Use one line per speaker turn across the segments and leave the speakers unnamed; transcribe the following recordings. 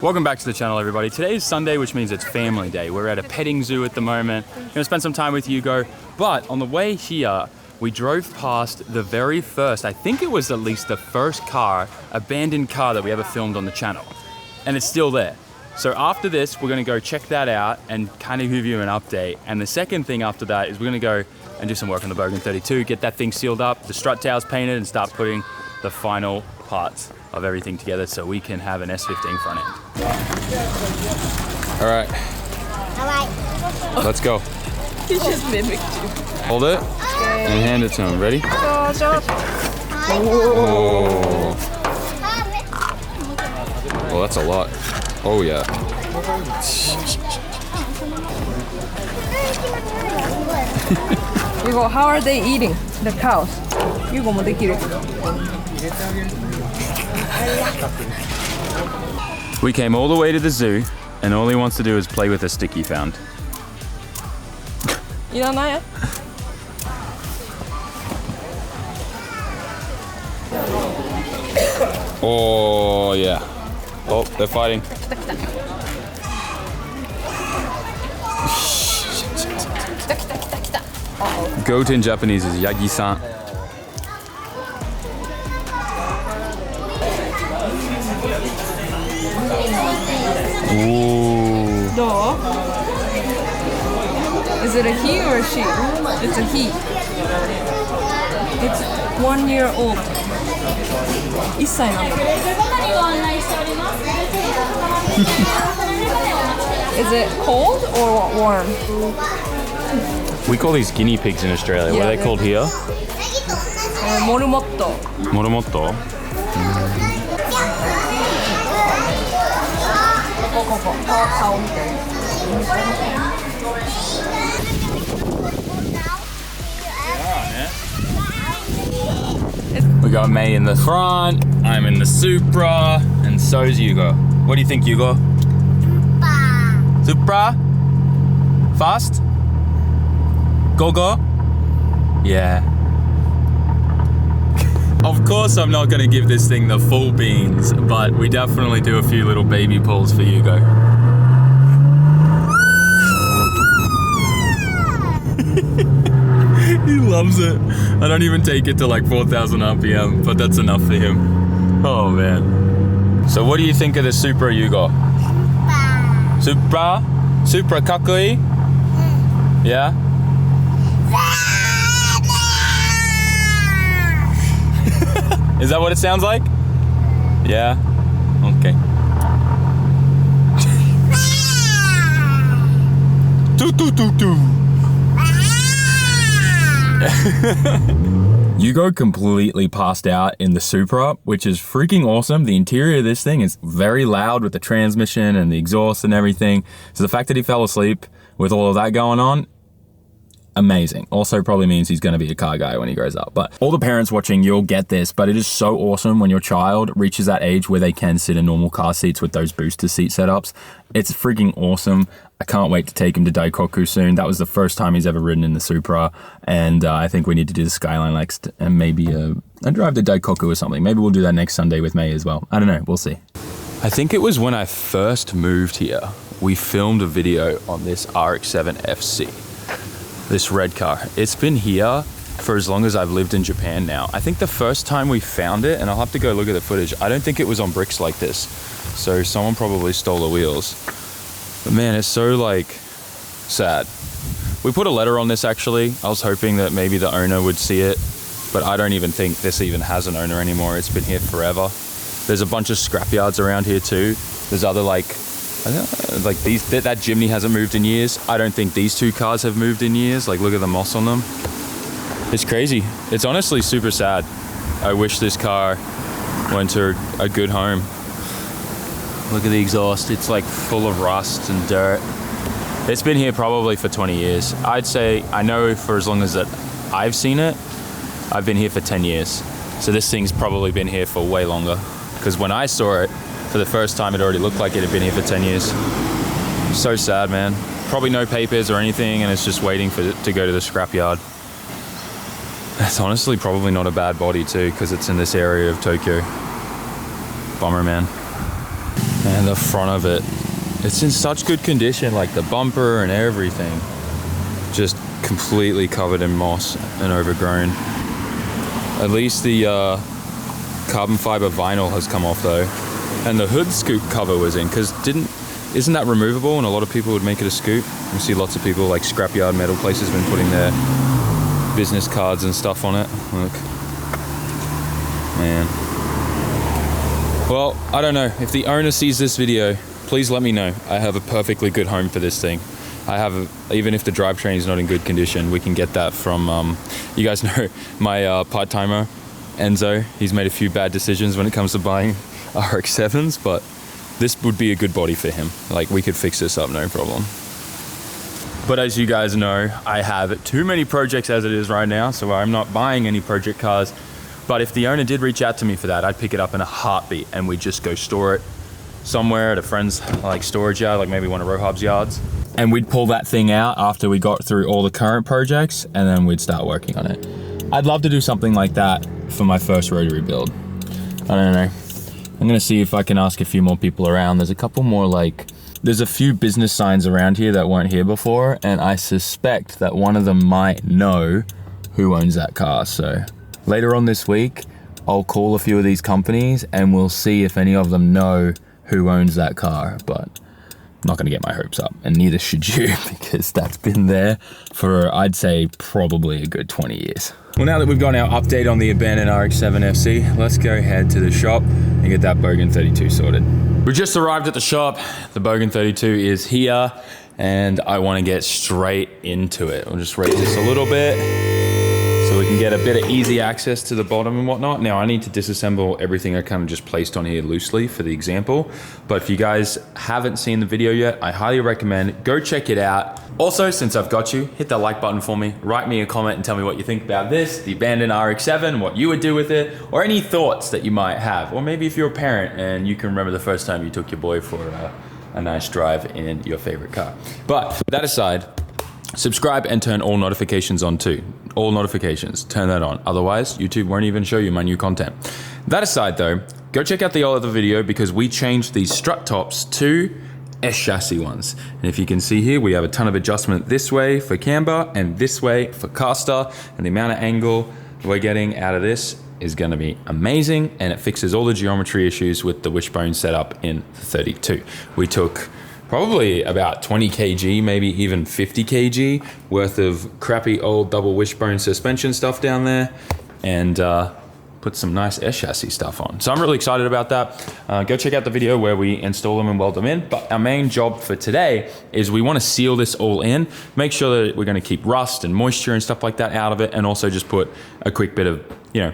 Welcome back to the channel, everybody. Today is Sunday, which means it's family day. We're at a petting zoo at the moment. Gonna spend some time with Hugo, but on the way here, we drove past the very first, I think it was at least the first abandoned car that we ever filmed on the channel. And it's still there. So after this, we're gonna go check that out and kind of give you an update. And the second thing after that is we're gonna go and do some work on the Bogan 32, get that thing sealed up, the strut tails painted, and start putting the final parts of everything together so we can have an S15 front end. All right. Let's go.
He just mimicked you.
Hold it and hand it to him. Ready? Oh. Well, that's a lot. Oh yeah.
Hugo, how are they eating? The cows. Hugoもできる。
We came all the way to the zoo, and all he wants to do is play with a stick he found.
いらない?
Oh yeah. Oh, they're fighting. Goat in Japanese is Yagi-san. Ooh.
Dog? Is it a he or a she? It's a he. It's 1 year old. 1歳なんだ。Is it cold or warm?
We call these guinea pigs in Australia. What are they called here?
Mormotto.
Mormotto? We got May in the front, I'm in the Supra, and so's Hugo. What do you think, Hugo? Supra? Fast? Go go? Yeah. Of course I'm not gonna give this thing the full beans, but we definitely do a few little baby pulls for Hugo. He loves it. I don't even take it to like 4,000 RPM, but that's enough for him. Oh man. So what do you think of the Supra, Hugo? Supra? Supra kakui? Yeah? Is that what it sounds like? Yeah? Okay. Toot. Hugo completely passed out in the Supra, which is freaking awesome. The interior of this thing is very loud with the transmission and the exhaust and everything. So the fact that he fell asleep with all of that going on, amazing. Also probably means he's going to be a car guy when he grows up. But all the parents watching, you'll get this, but it is so awesome when your child reaches that age where they can sit in normal car seats with those booster seat setups. It's freaking awesome. I can't wait to take him to Daikoku soon. That was the first time he's ever ridden in the Supra, and I think we need to do the Skyline next, and maybe a drive to Daikoku or something. Maybe we'll do that next Sunday with May as well. I don't know, we'll see. I think it was when I first moved here, we filmed a video on this RX-7 FC. This red car. It's been here for as long as I've lived in Japan now. I think the first time we found it, and I'll have to go look at the footage, I don't think it was on bricks like this. So someone probably stole the wheels. But man, it's so like sad. We put a letter on this actually. I was hoping that maybe the owner would see it, but I don't even think this even has an owner anymore. It's been here forever. There's a bunch of scrap yards around here too. There's other that Jimny hasn't moved in years. I don't think these two cars have moved in years. Like, look at the moss on them. It's crazy. It's honestly super sad. I wish this car went to a good home. Look at the exhaust. It's like full of rust and dirt. It's been here probably for 20 years. I'd say, I know for as long as that I've seen it, I've been here for 10 years. So this thing's probably been here for way longer. Because when I saw it, for the first time, it already looked like it had been here for 10 years. So sad, man. Probably no papers or anything, and it's just waiting for it to go to the scrapyard. It's honestly probably not a bad body too, because it's in this area of Tokyo. Bummer, man. And the front of it, it's in such good condition, like the bumper and everything, just completely covered in moss and overgrown. At least the carbon fiber vinyl has come off though. And the hood scoop cover was in, because isn't that removable? And a lot of people would make it a scoop. You see lots of people, like scrapyard metal places, been putting their business cards and stuff on it. Look, man. Well, I don't know. If the owner sees this video, please let me know. I have a perfectly good home for this thing. Even if the drivetrain is not in good condition, we can get that from, you guys know my part-timer, Enzo. He's made a few bad decisions when it comes to buying RX-7s, but this would be a good body for him. Like, we could fix this up, no problem. But as you guys know, I have too many projects as it is right now, so I'm not buying any project cars. But if the owner did reach out to me for that, I'd pick it up in a heartbeat and we'd just go store it somewhere at a friend's like storage yard, like maybe one of Rohab's yards. And we'd pull that thing out after we got through all the current projects, and then we'd start working on it. I'd love to do something like that for my first rotary build. I don't know. I'm gonna see if I can ask a few more people around. There's a couple more there's a few business signs around here that weren't here before, and I suspect that one of them might know who owns that car. So later on this week, I'll call a few of these companies and we'll see if any of them know who owns that car. But I'm not gonna get my hopes up, and neither should you, because that's been there for, I'd say, probably a good 20 years. Well, now that we've got our update on the abandoned RX-7 FC, let's go head to the shop and get that Bogan 32 sorted. We just arrived at the shop. The Bogan 32 is here, and I want to get straight into it. We'll just raise this a little bit so we can get a bit of easy access to the bottom and whatnot. Now I need to disassemble everything I kind of just placed on here loosely for the example. But if you guys haven't seen the video yet, I highly recommend go check it out. Also, since I've got you, hit that like button for me, write me a comment and tell me what you think about this, the abandoned RX-7, what you would do with it, or any thoughts that you might have. Or maybe if you're a parent and you can remember the first time you took your boy for a nice drive in your favorite car. But with that aside, subscribe and turn all notifications on too. All notifications, turn that on. Otherwise, YouTube won't even show you my new content. That aside though, go check out the other video, because we changed these strut tops to S chassis ones. And if you can see here, we have a ton of adjustment this way for camber and this way for caster, and the amount of angle we're getting out of this is gonna be amazing, and it fixes all the geometry issues with the wishbone setup in the 32. We took probably about 20 kg, maybe even 50 kg worth of crappy old double wishbone suspension stuff down there, and put some nice S chassis stuff on. So I'm really excited about that. Go check out the video where we install them and weld them in. But our main job for today is we want to seal this all in, make sure that we're going to keep rust and moisture and stuff like that out of it, and also just put a quick bit of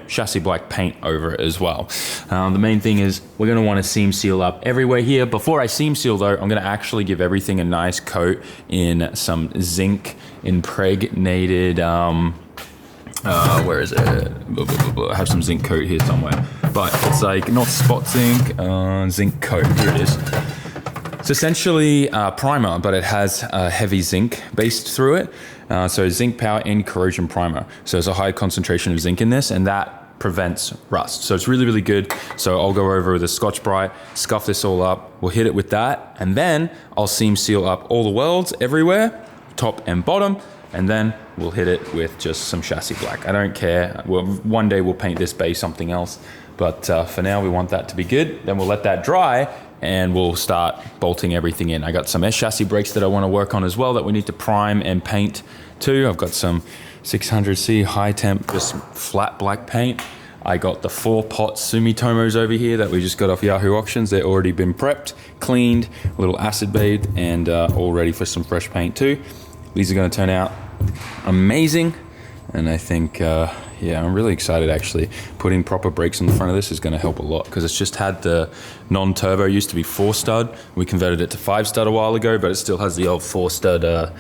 chassis black paint over it as well. The main thing is we're going to want to seam seal up everywhere here. Before I seam seal though, I'm going to actually give everything a nice coat in some zinc impregnated, where is it? I have some zinc coat here somewhere, but it's like not spot zinc, zinc coat, here it is. It's essentially primer, but it has heavy zinc based through it. So zinc power and corrosion primer. So there's a high concentration of zinc in this, and that prevents rust. So it's really, really good. So I'll go over with a Scotch-Brite, scuff this all up. We'll hit it with that, and then I'll seam seal up all the welds everywhere, top and bottom, and then we'll hit it with just some chassis black. I don't care. Well, one day we'll paint this base something else, but for now we want that to be good. Then we'll let that dry, and we'll start bolting everything in. I got some S chassis brakes that I want to work on as well that we need to prime and paint too. I've got some 600C high temp, just flat black paint. I got the 4-pot Sumitomos over here that we just got off Yahoo Auctions. They've already been prepped, cleaned, a little acid bathed, and all ready for some fresh paint too. These are going to turn out amazing, and I think yeah, I'm really excited actually. Putting proper brakes on the front of this is going to help a lot, because it's just had the non-turbo, used to be 4-stud. We converted it to 5-stud a while ago, but it still has the old 4-stud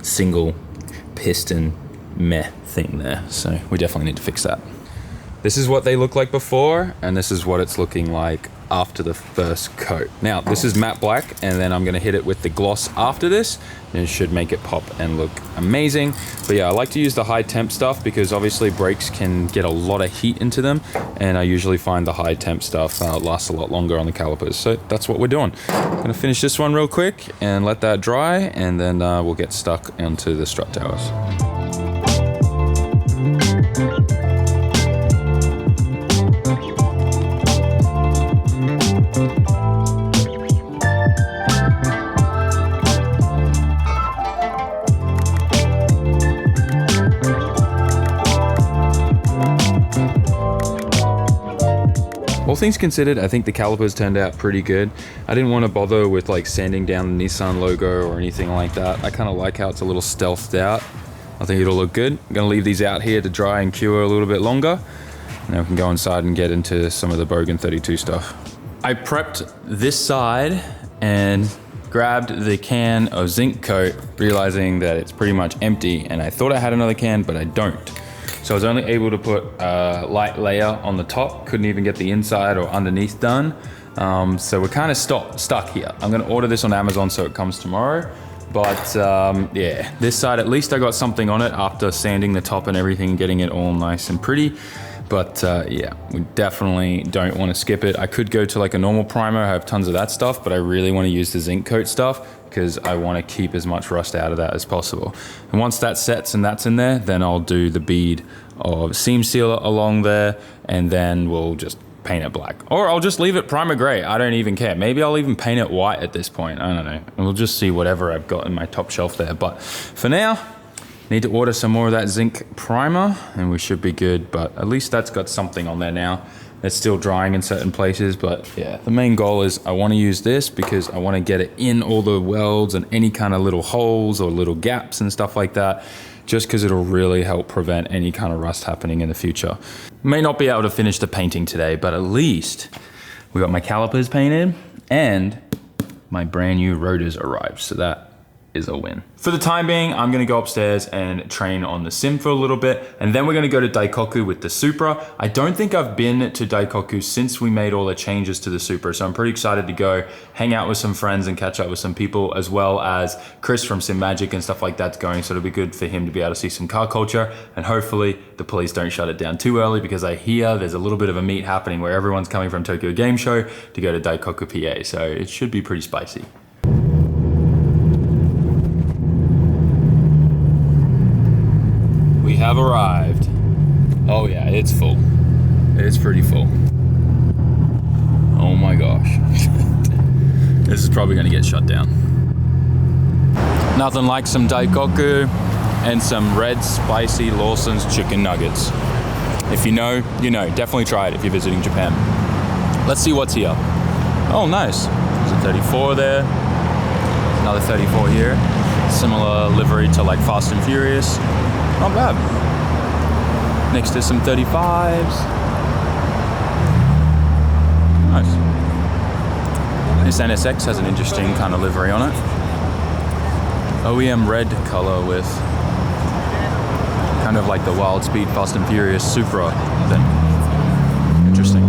single piston meh thing there. So we definitely need to fix that. This is what they look like before, and this is what it's looking like after the first coat. Now, this is matte black, and then I'm gonna hit it with the gloss after this, and it should make it pop and look amazing. But yeah, I like to use the high temp stuff because obviously brakes can get a lot of heat into them, and I usually find the high temp stuff lasts a lot longer on the calipers. So that's what we're doing. I'm gonna finish this one real quick and let that dry, and then we'll get stuck onto the strut towers. All things considered, I think the calipers turned out pretty good. I didn't want to bother with like sanding down the Nissan logo or anything like that. I kind of like how it's a little stealthed out. I think it'll look good. I'm gonna leave these out here to dry and cure a little bit longer. And then we can go inside and get into some of the Bogan 32 stuff. I prepped this side and grabbed the can of zinc coat, realizing that it's pretty much empty, and I thought I had another can, but I don't. So I was only able to put a light layer on the top, couldn't even get the inside or underneath done. So we're kind of stuck here. I'm gonna order this on Amazon so it comes tomorrow. But yeah, this side, at least I got something on it after sanding the top and everything, getting it all nice and pretty. But yeah, we definitely don't want to skip it. I could go to like a normal primer, I have tons of that stuff, but I really want to use the zinc coat stuff because I want to keep as much rust out of that as possible. And once that sets and that's in there, then I'll do the bead of seam sealer along there, and then we'll just paint it black. Or I'll just leave it primer gray, I don't even care. Maybe I'll even paint it white at this point, I don't know. And we'll just see whatever I've got in my top shelf there. But for now, need to order some more of that zinc primer and we should be good, but at least that's got something on there now. It's still drying in certain places, but yeah, the main goal is I want to use this because I want to get it in all the welds and any kind of little holes or little gaps and stuff like that, just because it'll really help prevent any kind of rust happening in the future. May not be able to finish the painting today, but at least we got my calipers painted and my brand new rotors arrived, so that is a win. For the time being, I'm gonna go upstairs and train on the sim for a little bit, and then we're gonna go to Daikoku with the Supra. I don't think I've been to Daikoku since we made all the changes to the Supra, so I'm pretty excited to go hang out with some friends and catch up with some people, as well as Chris from Sim Magic and stuff like that's going, so it'll be good for him to be able to see some car culture, and hopefully the police don't shut it down too early, because I hear there's a little bit of a meet happening where everyone's coming from Tokyo Game Show to go to Daikoku PA, so it should be pretty spicy. We have arrived. Oh yeah, it's full. It's pretty full. Oh my gosh. This is probably gonna get shut down. Nothing like some Daikoku and some red spicy Lawson's chicken nuggets. If you know, you know. Definitely try it if you're visiting Japan. Let's see what's here. Oh nice. There's a 34 there. Another 34 here. Similar livery to like Fast and Furious. Not bad. Next to some 35s. Nice. This NSX has an interesting kind of livery on it. OEM red color with kind of like the Wild Speed Fast and Furious Supra thing. Interesting.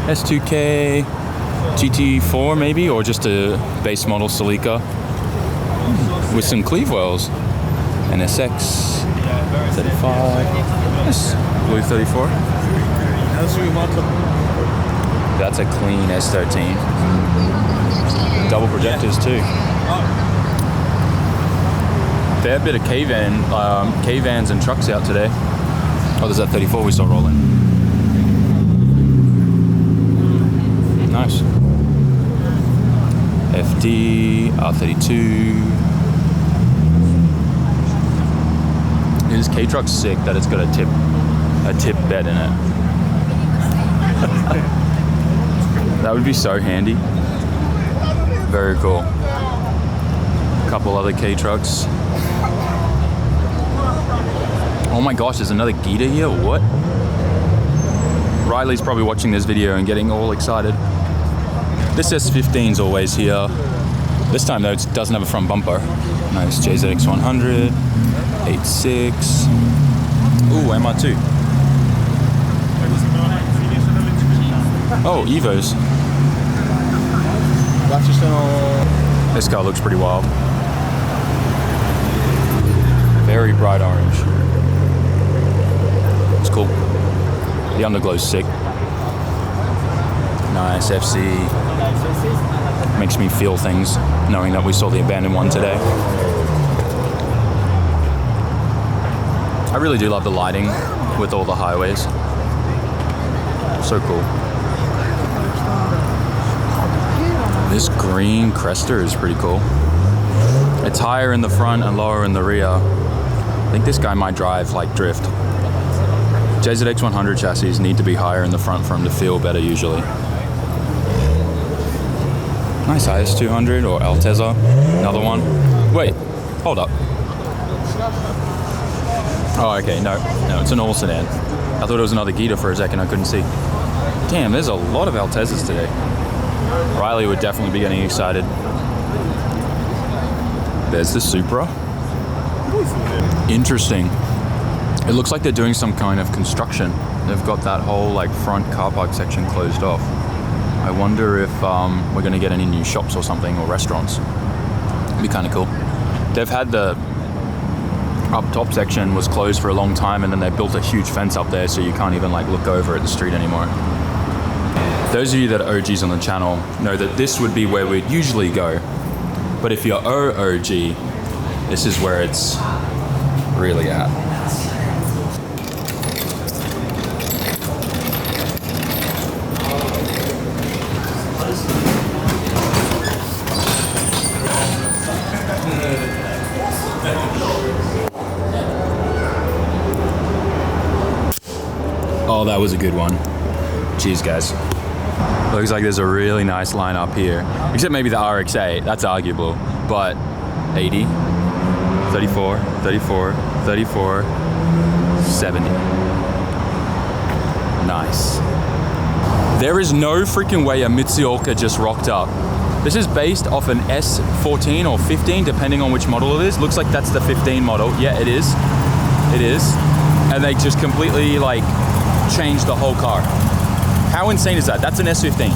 S2K GT4 maybe, or just a base model Celica with some cleave wells. NSX 35, yes, blue 34. That's a clean S13. Double projectors too. Fair bit of K-vans and trucks out today. Oh, there's that 34 we saw rolling. Nice. FD, R32. This K-truck's sick that it's got a tip bed in it. That would be so handy. Very cool. A couple other K-trucks. Oh my gosh, there's another Gita here, what? Riley's probably watching this video and getting all excited. This S15's always here. This time though, it doesn't have a front bumper. Nice JZX 100. 86. Ooh, MR2. Oh, Evos. This car looks pretty wild. Very bright orange. It's cool. The underglow's sick. Nice FC. Makes me feel things, knowing that we saw the abandoned one today. I really do love the lighting with all the highways. So cool. This green Cresta is pretty cool. It's higher in the front and lower in the rear. I think this guy might drive like drift. JZX 100 chassis need to be higher in the front for him to feel better usually. Nice IS 200 or Altezza, another one. Wait, hold up. Oh, okay, no, it's an all sedan. I thought it was another Gita for a second, I couldn't see. Damn, there's a lot of Altezzas today. Riley would definitely be getting excited. There's the Supra. Interesting. It looks like they're doing some kind of construction. They've got that whole like front car park section closed off. I wonder if we're gonna get any new shops or something, or restaurants. It'd be kind of cool. They've had the up top section was closed for a long time, and then they built a huge fence up there so you can't even like look over at the street anymore. Those of you that are OGs on the channel know that this would be where we'd usually go. But if you're OG, this is where it's really at. Oh, that was a good one. Cheers, guys. Looks like there's a really nice line up here. Except maybe the RX-8, that's arguable. But 80, 34, 34, 34, 70. Nice. There is no freaking way a Mitsuoka just rocked up. This is based off an S14 or 15, depending on which model it is. Looks like that's the 15 model. Yeah, it is. It is. And they just completely like changed the whole car. How insane is that? That's an S15.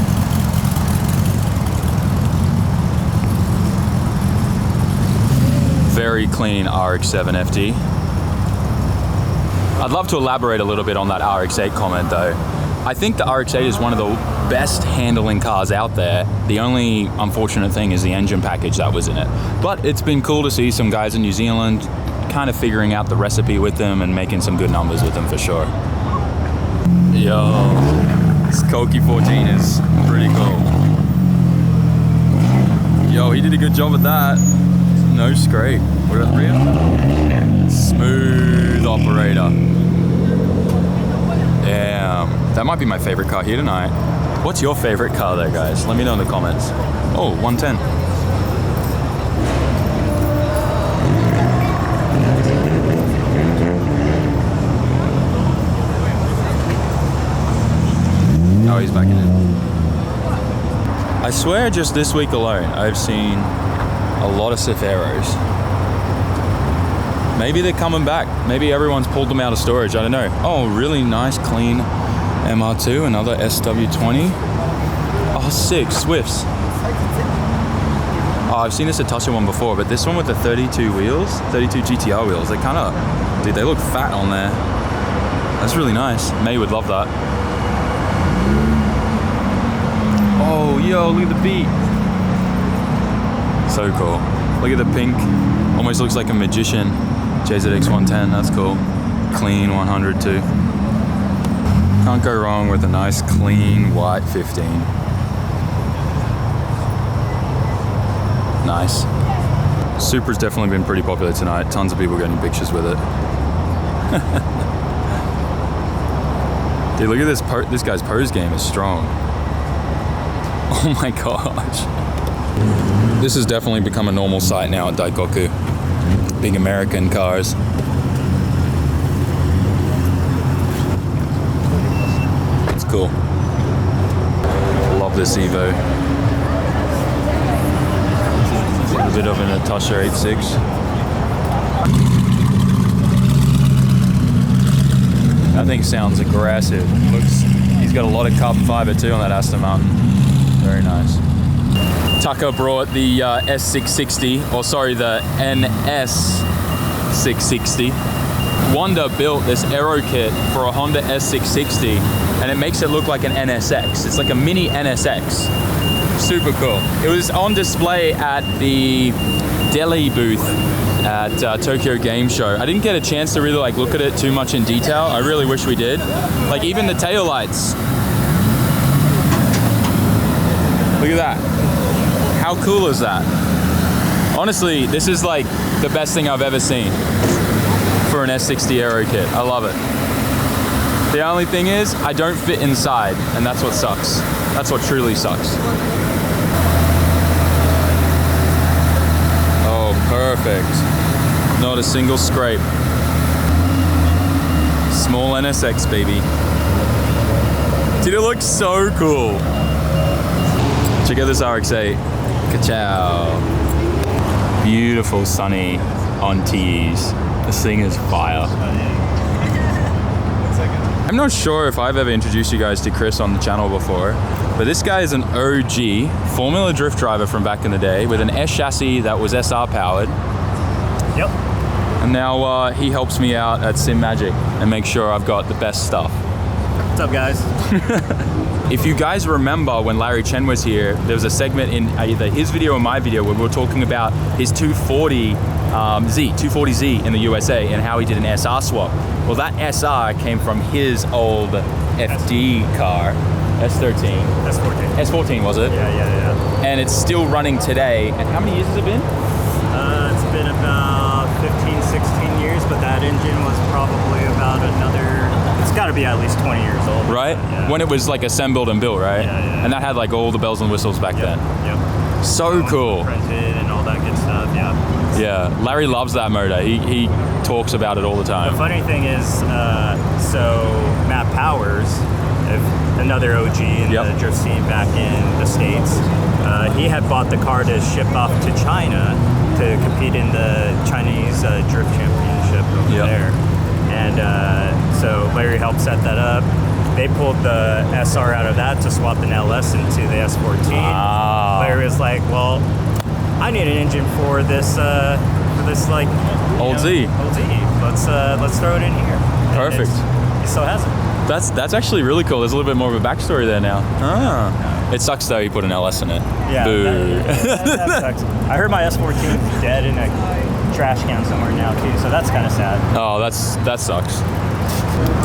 Very clean RX-7 FD. I'd love to elaborate a little bit on that RX-8 comment though. I think the RX-8 is one of the best handling cars out there. The only unfortunate thing is the engine package that was in it. But it's been cool to see some guys in New Zealand kind of figuring out the recipe with them and making some good numbers with them for sure. Yo, this Koki 14 is pretty cool. Yo, he did a good job at that. No scrape. What about the rear? Smooth operator. Damn, that might be my favorite car here tonight. What's your favorite car there, guys? Let me know in the comments. Oh, 110. Oh, he's backing in. I swear just this week alone, I've seen a lot of Ceferos. Maybe they're coming back. Maybe everyone's pulled them out of storage. I don't know. Oh, really nice, clean MR2, another SW20. Oh, sick, Swifts. Oh, I've seen this Atusha one before, but this one with the 32 wheels, 32 GTR wheels, they kind of, dude, they look fat on there. That's really nice. May would love that. Oh, yo, look at the beat. So cool. Look at the pink. Almost looks like a magician. JZX 110, that's cool. Clean 100 too. Can't go wrong with a nice clean white 15. Nice. Supra's definitely been pretty popular tonight. Tons of people getting pictures with it. Dude, look at this. This guy's pose game is strong. Oh my gosh. This has definitely become a normal sight now at Daikoku. Big American cars. It's cool. Love this Evo. A bit of an Atusha 86. That thing sounds aggressive. He's He's got a lot of carbon fiber too on that Aston Martin. Very nice. Tucker brought the S660, or sorry, the NS660. Honda built this aero kit for a Honda S660, and it makes it look like an NSX. It's like a mini NSX. Super cool. It was on display at the Delhi booth at Tokyo Game Show. I didn't get a chance to really like look at it too much in detail. I really wish we did. Like even the tail lights. Look at that. How cool is that? Honestly, this is like the best thing I've ever seen for an S60 aero kit. I love it. The only thing is, I don't fit inside, and that's what sucks. That's what truly sucks. Oh, perfect. Not a single scrape. Small NSX, baby. Dude, it looks so cool. Check out this RX-8. Ka-chow. Beautiful sunny on TEs. This thing is fire. I'm not sure if I've ever introduced you guys to Chris on the channel before, but this guy is an OG Formula Drift driver from back in the day with an S chassis that was SR powered.
Yep.
And now he helps me out at Sim Magic and makes sure I've got the best stuff.
What's up, guys?
If you guys remember when Larry Chen was here, there was a segment in either his video or my video where we were talking about his 240Z in the USA and how he did an SR swap. Well, that SR came from his old FD car, S13.
S14.
S14 was it?
Yeah.
And it's still running today. And how many years has it been?
It's been about 15, 16 years, but that engine was probably about another, it's got to be at least 20 years old.
Right?
Yeah.
When it was like assembled and built, right?
Yeah.
And that had like all the bells and whistles back then.
Yep.
So cool.
Printed and all that good stuff, yeah.
Yeah, Larry loves that motor. He talks about it all the time.
The funny thing is, so Matt Powers, another OG in the drift scene back in the States, he had bought the car to ship off to China to compete in the Chinese drift championship over there. And so Larry helped set that up. They pulled the SR out of that to swap an LS into the S14. Larry was like, well, I need an engine for this like
Old Z.
Let's throw it in here.
Perfect.
He still has it.
That's actually really cool. There's a little bit more of a backstory there now. It sucks though. You put an LS in it.
Yeah.
Boo.
That sucks. I heard my S14 is dead in a trash can somewhere now too, so that's kind of sad.
Oh, that sucks. A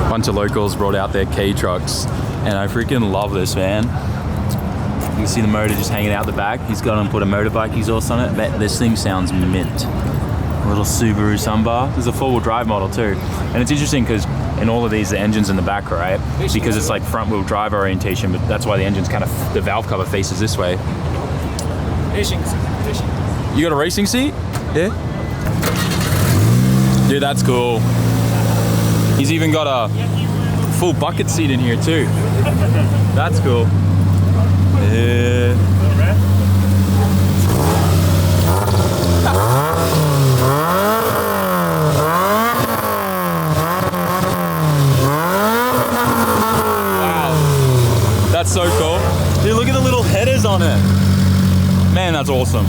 bunch of locals brought out their K trucks, and I freaking love this, man. You can see the motor just hanging out the back. He's got him put a motorbike exhaust on it. This thing sounds mint. A little Subaru Sunbar. There's a four-wheel drive model too. And it's interesting because in all of these, the engine's in the back, right? Because it's like front-wheel drive orientation, but that's why the engine's kind of, the valve cover faces this way.
Racing.
You got a racing seat? Yeah. Dude, that's cool. He's even got a full bucket seat in here too. That's cool. Yeah. Wow. That's so cool. Dude, look at the little headers on it. Man, that's awesome.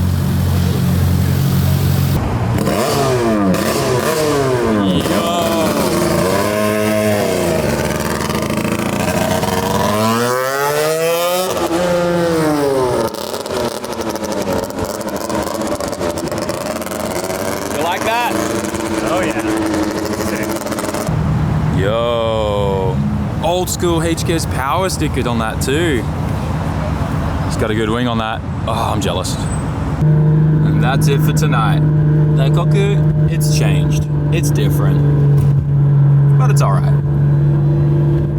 Old school HKS power stickers on that too. It's got a good wing on that. Oh, I'm jealous. And that's it for tonight. Daikoku, it's changed. It's different. But it's alright.